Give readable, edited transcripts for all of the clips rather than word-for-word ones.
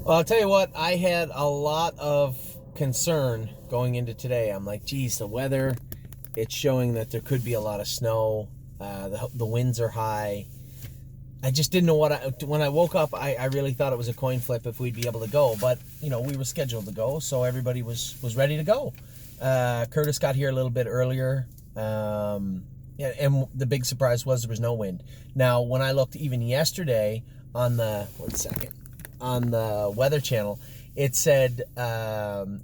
Well, I'll tell you what, I had a lot of concern going into today. I'm like, geez, the weather, it's showing that there could be a lot of snow. The winds are high. I just didn't know when I woke up, I really thought it was a coin flip if we'd be able to go. But, we were scheduled to go, so everybody was ready to go. Curtis got here a little bit earlier. Yeah, and the big surprise was there was no wind. Now, when I looked even yesterday on the, 1 second, on the Weather Channel, it said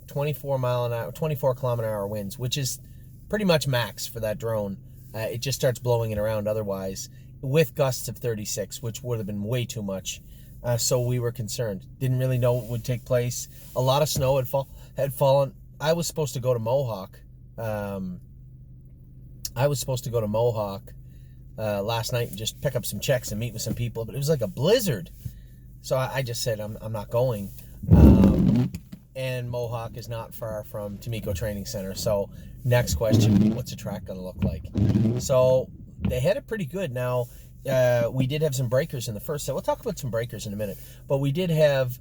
24 mile an hour, 24 kilometer an hour winds, which is pretty much max for that drone. It just starts blowing it around otherwise, with gusts of 36, which would have been way too much. So we were concerned. Didn't really know what would take place. A lot of snow had fallen. I was supposed to go to Mohawk. Last night and just pick up some checks and meet with some people, but it was like a blizzard. So I just said, I'm not going. And Mohawk is not far from Tomiko Training Center. So next question, what's the track going to look like? So they had it pretty good. Now, we did have some breakers in the first set. We'll talk about some breakers in a minute. But we did have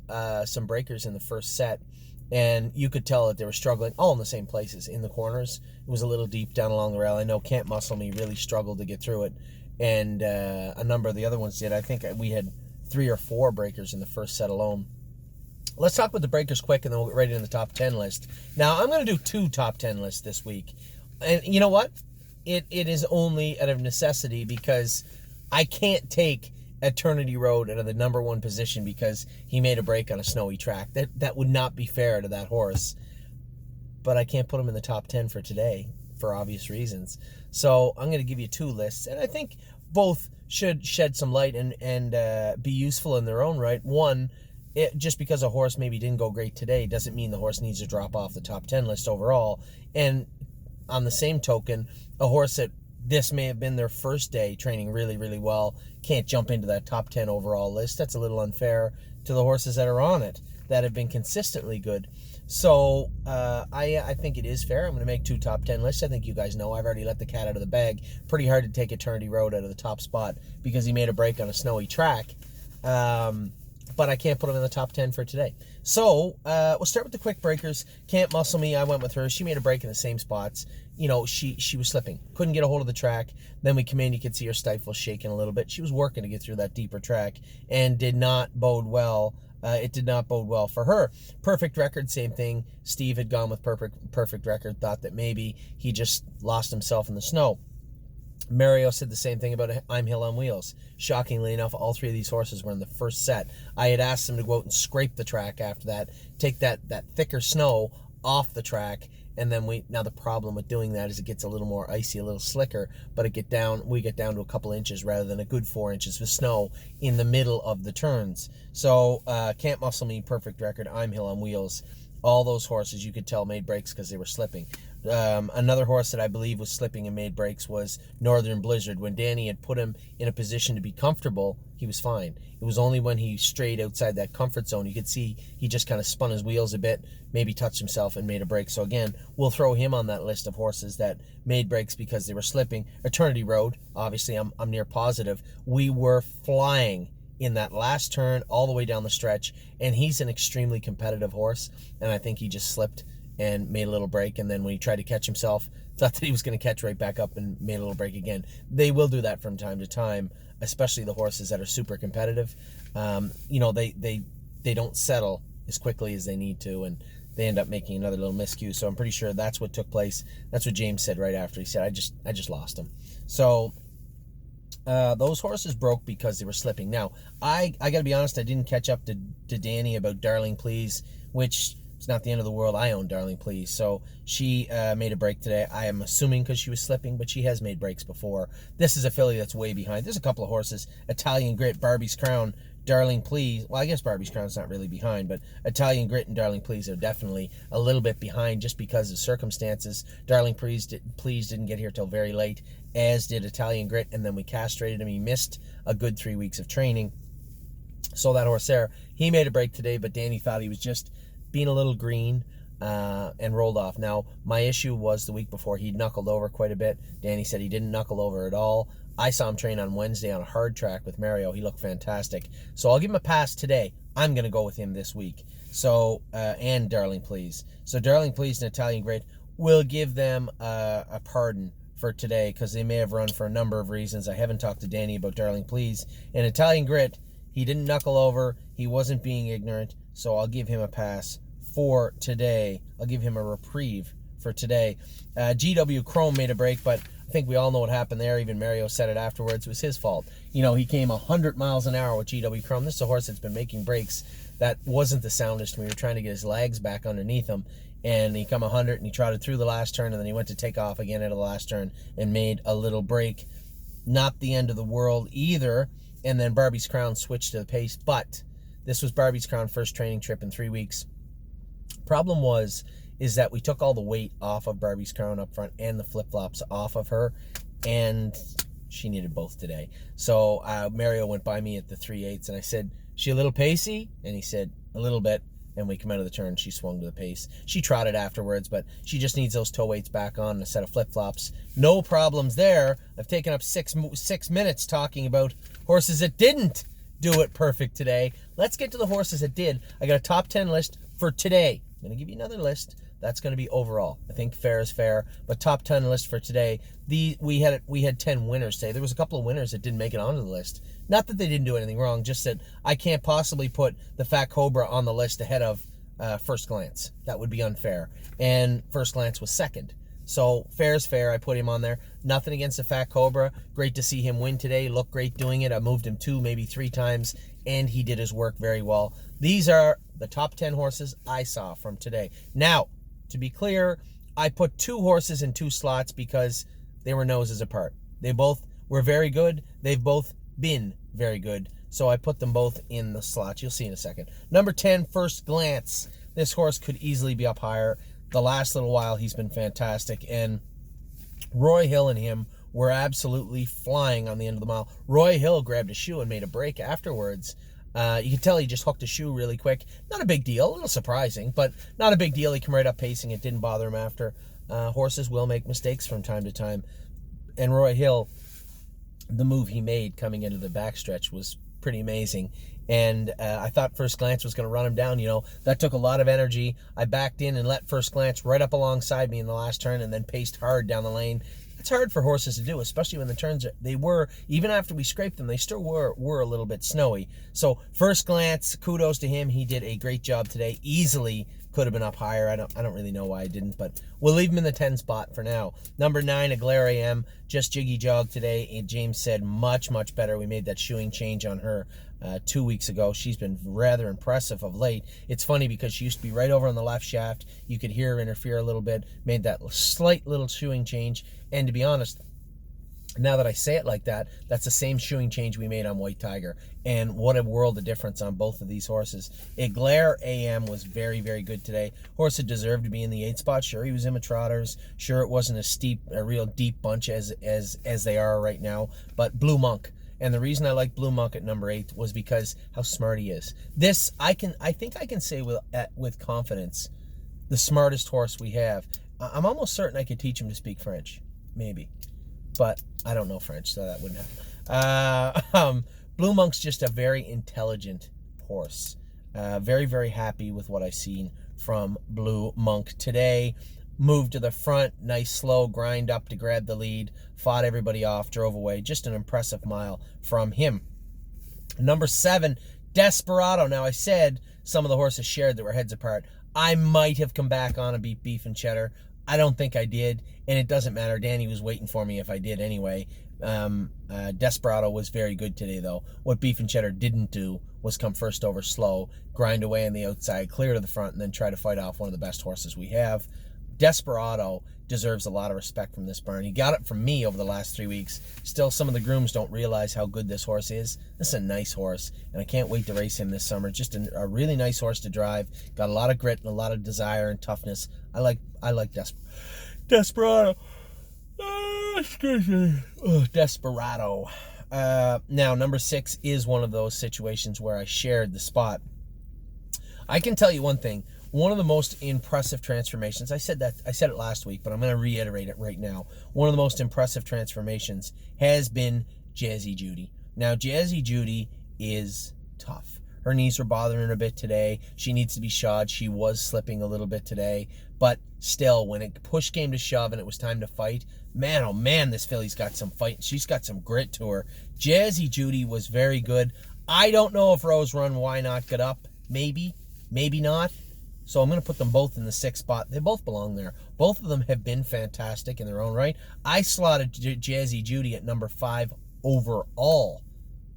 some breakers in the first set. And you could tell that they were struggling all in the same places. In the corners, it was a little deep down along the rail. I know Can't Muscle Me really struggled to get through it. And a number of the other ones did. I think we had 3 or 4 breakers in the first set alone. Let's talk about the breakers quick, and then we'll get right into the top 10 list. Now, I'm going to do 2 top 10 lists this week. And you know what? It is only out of necessity because I can't take Eternity Road out of the number 1 position because he made a break on a snowy track. That would not be fair to that horse. But I can't put him in the top 10 for today for obvious reasons. So I'm going to give you 2 lists, and I think both should shed some light and be useful in their own right. One, just because a horse maybe didn't go great today doesn't mean the horse needs to drop off the top 10 list overall. And on the same token, a horse that this may have been their first day training really, really well can't jump into that top 10 overall list. That's a little unfair to the horses that are on it that have been consistently good. So I think it is fair. I'm going to make 2 top 10 lists. I think you guys know I've already let the cat out of the bag. Pretty hard to take Eternity Road out of the top spot because he made a break on a snowy track. But I can't put him in the top 10 for today. So we'll start with the quick breakers. Can't Muscle Me, I went with her. She made a break in the same spots. She was slipping. Couldn't get a hold of the track. Then we come in, you could see her stifle shaking a little bit. She was working to get through that deeper track and did not bode well. It did not bode well for her. Perfect Record, same thing. Steve had gone with Perfect Record, thought that maybe he just lost himself in the snow. Mario said the same thing about I'm Hill on Wheels. Shockingly enough, all 3 of these horses were in the first set. I had asked them to go out and scrape the track after that, take that thicker snow off the track, and then now the problem with doing that is it gets a little more icy, a little slicker, but we get down to a couple inches rather than a good 4 inches of snow in the middle of the turns. So Can't Muscle Me, Perfect Record, I'm Hill on Wheels. All those horses you could tell made breaks because they were slipping. Another horse that I believe was slipping and made breaks was Northern Blizzard. When Danny had put him in a position to be comfortable, he was fine. It was only when he strayed outside that comfort zone, you could see he just kind of spun his wheels a bit, maybe touched himself and made a break. So again, we'll throw him on that list of horses that made breaks because they were slipping. Eternity Road, obviously I'm near positive. We were flying in that last turn all the way down the stretch, and he's an extremely competitive horse, and I think he just slipped and made a little break, and then when he tried to catch himself, thought that he was going to catch right back up and made a little break again. They will do that from time to time, especially the horses that are super competitive. They don't settle as quickly as they need to, and they end up making another little miscue. So I'm pretty sure that's what took place. That's what James said right after. He said, I just lost him. So those horses broke because they were slipping. Now, I got to be honest, I didn't catch up to Danny about Darling Please, which it's not the end of the world. I own Darling Please. So she made a break today. I am assuming because she was slipping, but she has made breaks before. This is a filly that's way behind. There's a couple of horses. Italian Grit, Barbie's Crown, Darling Please. Well, I guess Barbie's Crown's not really behind, but Italian Grit and Darling Please are definitely a little bit behind just because of circumstances. Darling Please didn't get here till very late, as did Italian Grit, and then we castrated him. He missed a good 3 weeks of training. So that horse there, he made a break today, but Danny thought he was just being a little green and rolled off. Now, my issue was the week before he knuckled over quite a bit. Danny said he didn't knuckle over at all. I saw him train on Wednesday on a hard track with Mario. He looked fantastic. So I'll give him a pass today. I'm going to go with him this week. So, and Darling Please. So Darling Please and Italian Grit will give them a pardon for today because they may have run for a number of reasons. I haven't talked to Danny about Darling Please. And Italian Grit, he didn't knuckle over. He wasn't being ignorant. So I'll give him a pass for today. I'll give him a reprieve for today. GW Chrome made a break, but I think we all know what happened there. Even Mario said it afterwards. It was his fault. You know, he came 100 miles an hour with GW Chrome. This is a horse that's been making breaks. That wasn't the soundest. We were trying to get his legs back underneath him. And he come 100 and he trotted through the last turn, and then he went to take off again at the last turn and made a little break. Not the end of the world either. And then Barbie's Crown switched to the pace. But this was Barbie's Crown first training trip in 3 weeks. Problem is that we took all the weight off of Barbie's Crown up front and the flip-flops off of her, and she needed both today. So Mario went by me at the 3/8, and I said, she a little pacey? And he said, a little bit. And we come out of the turn, she swung to the pace. She trotted afterwards, but she just needs those toe weights back on and a set of flip-flops. No problems there. I've taken up six minutes talking about horses that didn't do it perfect today. Let's get to the horses that did. I got a top 10 list for today. I'm going to give you another list. That's going to be overall. I think fair is fair, but top 10 list for today. We had 10 winners today. There was a couple of winners that didn't make it onto the list. Not that they didn't do anything wrong, just that I can't possibly put the Fat Cobra on the list ahead of First Glance. That would be unfair. And First Glance was second. So fair is fair. I put him on there. Nothing against the Fat Cobra. Great to see him win today. Looked great doing it. I moved him 2, maybe 3 times, and he did his work very well. These are the top 10 horses I saw from today. Now, to be clear, I put 2 horses in 2 slots because they were noses apart. They both were very good. They've both been very good. So I put them both in the slots. You'll see in a second. Number 10, First Glance. This horse could easily be up higher. The last little while, he's been fantastic. And Roy Hill and him were absolutely flying on the end of the mile. Roy Hill grabbed a shoe and made a break afterwards. You can tell he just hooked a shoe really quick. Not a big deal. A little surprising, but not a big deal. He came right up pacing. It didn't bother him after. Horses will make mistakes from time to time. And Roy Hill, the move he made coming into the backstretch was pretty amazing. And I thought First Glance was going to run him down. You know, that took a lot of energy. I backed in and let First Glance right up alongside me in the last turn and then paced hard down the lane. It's hard for horses to do, especially when the turns, they were, even after we scraped them, they still were a little bit snowy. So First Glance, kudos to him. He did a great job today. Easily could have been up higher. I don't really know why I didn't, but we'll leave him in the 10 spot for now. Number 9, Aglaire AM, just jiggy jog today. And James said much, much better. We made that shoeing change on her 2 weeks ago. She's been rather impressive of late. It's funny because she used to be right over on the left shaft. You could hear her interfere a little bit. Made that slight little shoeing change. And to be honest, now that I say it like that, that's the same shoeing change we made on White Tiger. And what a world of difference on both of these horses. Aglaire AM was very, very good today. Horse that deserved to be in the 8 spot. Sure, he was in the trotters. Sure, it wasn't a real deep bunch as they are right now. But Blue Monk. And the reason I like Blue Monk at number 8 was because how smart he is. This, I think I can say with confidence, the smartest horse we have. I'm almost certain I could teach him to speak French. Maybe. But I don't know French, so that wouldn't happen. Blue Monk's just a very intelligent horse. Very, very happy with what I've seen from Blue Monk today. Moved to the front, nice slow grind up to grab the lead, fought everybody off, drove away. Just an impressive mile from him. Number 7, Desperado. Now, I said some of the horses shared that were heads apart. I might have come back on and beat Beef and Cheddar. I don't think I did, and it doesn't matter. Danny was waiting for me if I did anyway. Desperado was very good today, though. What Beef and Cheddar didn't do was come first over slow, grind away on the outside, clear to the front, and then try to fight off one of the best horses we have. Desperado deserves a lot of respect from this barn. He got it from me over the last 3 weeks. Still, some of the grooms don't realize how good this horse is. This is a nice horse, and I can't wait to race him this summer. Just a really nice horse to drive. Got a lot of grit and a lot of desire and toughness. I like Desperado. Excuse me. Desperado. Now, number 6 is one of those situations where I shared the spot. I can tell you one thing. One of the most impressive transformations, I said it last week, but I'm going to reiterate it right now. One of the most impressive transformations has been Jazzy Judy. Now, Jazzy Judy is tough. Her knees were bothering her a bit today. She needs to be shod. She was slipping a little bit today. But still, when it push came to shove and it was time to fight, man, oh man, this filly's got some fight. She's got some grit to her. Jazzy Judy was very good. I don't know if Rose Run Why Not got up. Maybe, maybe not. So I'm going to put them both in the 6th spot. They both belong there. Both of them have been fantastic in their own right. I slotted Jazzy Judy at number 5 overall.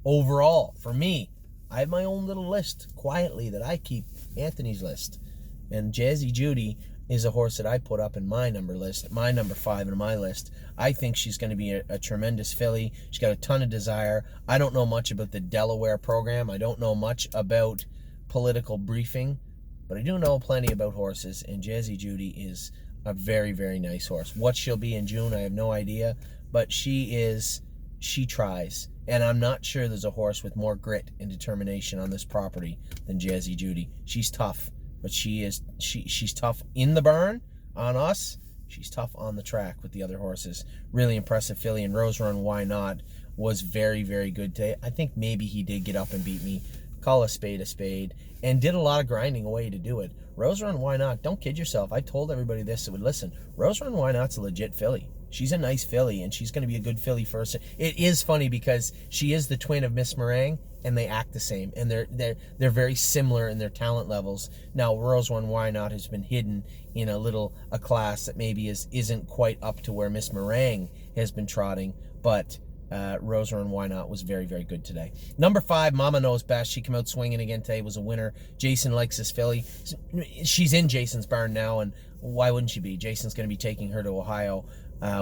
Overall, for me, I have my own little list quietly that I keep, Anthony's list. And Jazzy Judy is a horse that I put up in my number 5 in my list. I think she's going to be a tremendous filly. She's got a ton of desire. I don't know much about the Delaware program. I don't know much about political briefing, but I do know plenty about horses, and Jazzy Judy is a very, very nice horse. What she'll be in June, I have no idea, but she tries. And I'm not sure there's a horse with more grit and determination on this property than Jazzy Judy. She's tough, but she's tough in the barn on us. She's tough on the track with the other horses. Really impressive filly, and Rose Run Why Not was very, very good today. I think maybe he did get up and beat me. Call a spade, and did a lot of grinding away to do it. Rose Run Why Not, don't kid yourself. I told everybody this that would listen. Rose Run Why Not's a legit filly. She's a nice filly, and she's going to be a good filly for us. It is funny because she is the twin of Miss Meringue, and they act the same, and they're very similar in their talent levels. Now, Rose Run Why Not has been hidden in a class that maybe isn't quite up to where Miss Meringue has been trotting, but Rose Run Why Not was very, very good today. Number 5, Mama Knows Best. She came out swinging again today, was a winner. Jason likes this filly. She's in Jason's barn now, and why wouldn't she be? Jason's going to be taking her to Ohio.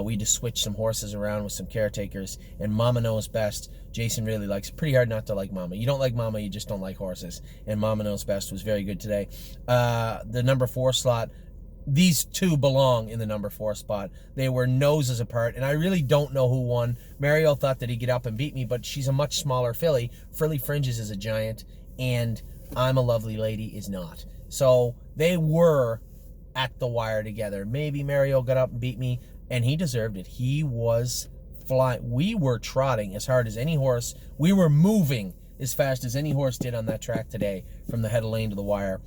We just switched some horses around with some caretakers, and Mama Knows Best, Jason really likes. Pretty hard not to like Mama. You don't like Mama, you just don't like horses. And Mama Knows Best was very good today. The number 4 slot, these two belong in the number 4 spot. They were noses apart, and I really don't know who won. Mario thought that he'd get up and beat me, but she's a much smaller filly. Frilly Fringes is a giant, and I'm a Lovely Lady is not. So they were at the wire together. Maybe Mario got up and beat me, and he deserved it. He was flying. We were trotting as hard as any horse. We were moving as fast as any horse did on that track today from the head of lane to the wire.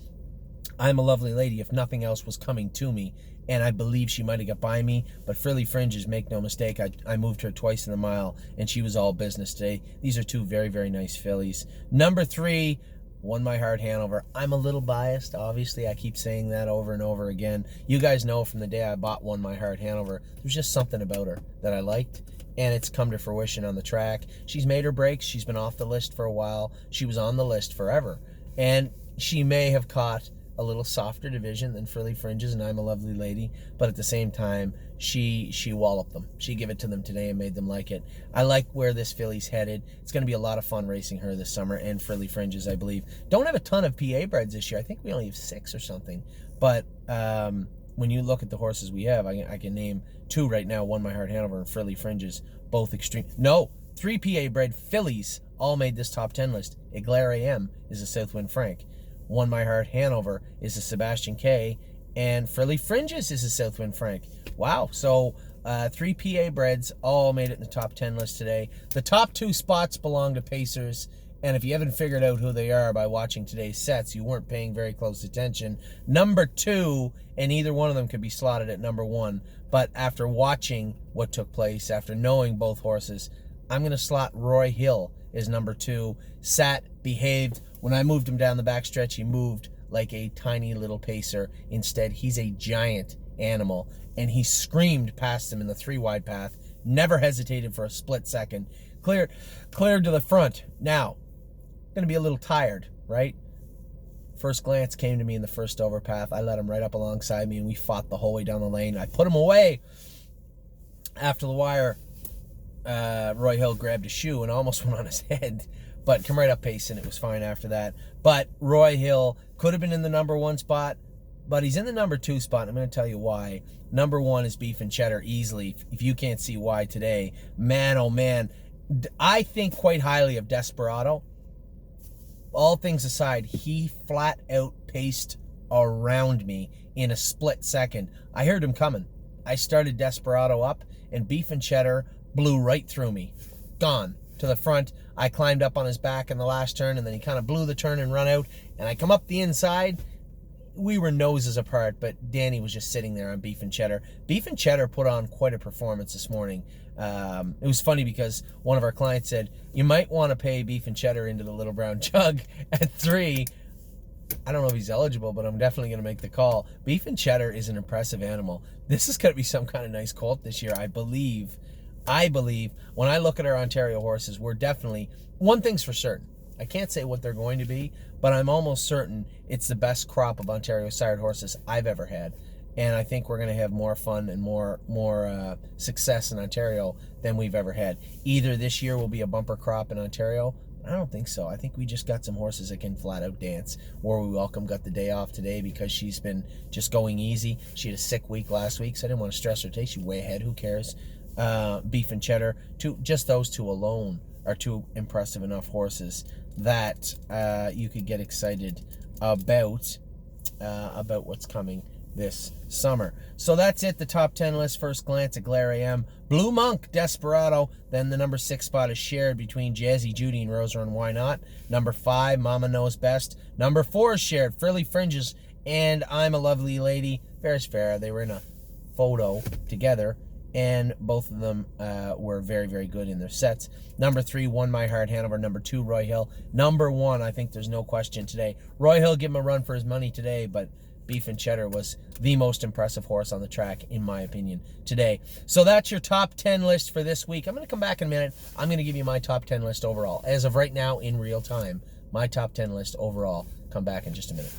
I'm a Lovely Lady, if nothing else, was coming to me, and I believe she might have got by me, but Frilly Fringes, make no mistake, I moved her twice in the mile, and she was all business today. These are two very, very nice fillies. Number 3, Won My Heart Hanover. I'm a little biased, obviously. I keep saying that over and over again. You guys know from the day I bought Won My Heart Hanover, there's just something about her that I liked, and it's come to fruition on the track. She's made her breaks. She's been off the list for a while. She was on the list forever, and she may have caught a little softer division than Frilly Fringes and I'm a Lovely Lady, but at the same time, she walloped them. She gave it to them today and made them like it. I like where this filly's headed. It's going to be a lot of fun racing her this summer, and Frilly Fringes, I believe. Don't have a ton of PA breds this year. I think we only have 6 or something, but when you look at the horses we have, I can name 2 right now, Won My Heart Hanover and Frilly Fringes, both extreme. No, 3 PA bred fillies all made this top 10 list. Eclair AM is a Southwind Frank. Won My Heart Hanover is a Sebastian K, and Frilly Fringes is a Southwind Frank. Wow, so 3 PA breds all made it in the top 10 list today. The top 2 spots belong to Pacers, and if you haven't figured out who they are by watching today's sets, you weren't paying very close attention. Number 2, and either one of them could be slotted at number 1, but after watching what took place, after knowing both horses, I'm going to slot Roy Hill as number 2. Sat, behaved. When I moved him down the backstretch, he moved like a tiny little pacer. Instead, he's a giant animal, and he screamed past him in the 3-wide path, never hesitated for a split second, cleared to the front. Now, going to be a little tired, right? First glance came to me in the first overpath. I let him right up alongside me, and we fought the whole way down the lane. I put him away. After the wire, Roy Hill grabbed a shoe and almost went on his head, but come right up pace, and it was fine after that. But Roy Hill could have been in the number 1 spot, but he's in the number 2 spot, and I'm going to tell you why. Number 1 is Beef and Cheddar easily, if you can't see why today. Man, oh man, I think quite highly of Desperado. All things aside, he flat out paced around me in a split second. I heard him coming. I started Desperado up, and Beef and Cheddar blew right through me. Gone to the front. I climbed up on his back in the last turn, and then he kind of blew the turn and run out, and I come up the inside. We were noses apart, but Danny was just sitting there on Beef and Cheddar. Beef and Cheddar put on quite a performance this morning. It was funny because one of our clients said, you might want to pay Beef and Cheddar into the Little Brown Jug at 3. I don't know if he's eligible, but I'm definitely going to make the call. Beef and Cheddar is an impressive animal. This is going to be some kind of nice colt this year, I believe. When I look at our Ontario horses, we're definitely, one thing's for certain. I can't say what they're going to be, but I'm almost certain it's the best crop of Ontario sired horses I've ever had. And I think we're going to have more fun and more success in Ontario than we've ever had. Either this year will be a bumper crop in Ontario. I don't think so. I think we just got some horses that can flat out dance. War We Welcome got the day off today because she's been just going easy. She had a sick week last week, so I didn't want to stress her today. She's way ahead. Who cares? Beef and Cheddar. Just those two alone are two impressive enough horses that you could get excited about what's coming this summer. So that's it, the top 10 list. First glance at Glare AM. Blue Monk, Desperado. Then the number 6 spot is shared between Jazzy Judy and Rosa and Why Not. Number 5, Mama Knows Best. Number 4 is shared, Frilly Fringes and I'm a Lovely Lady. Ferris Farah. They were in a photo together, and both of them were very, very good in their sets. Number 3, Won My Heart, Hanover. Number 2, Roy Hill. Number 1, I think there's no question today. Roy Hill, give him a run for his money today, but Beef and Cheddar was the most impressive horse on the track, in my opinion, today. So that's your top 10 list for this week. I'm going to come back in a minute. I'm going to give you my top 10 list overall. As of right now, in real time, my top 10 list overall. Come back in just a minute.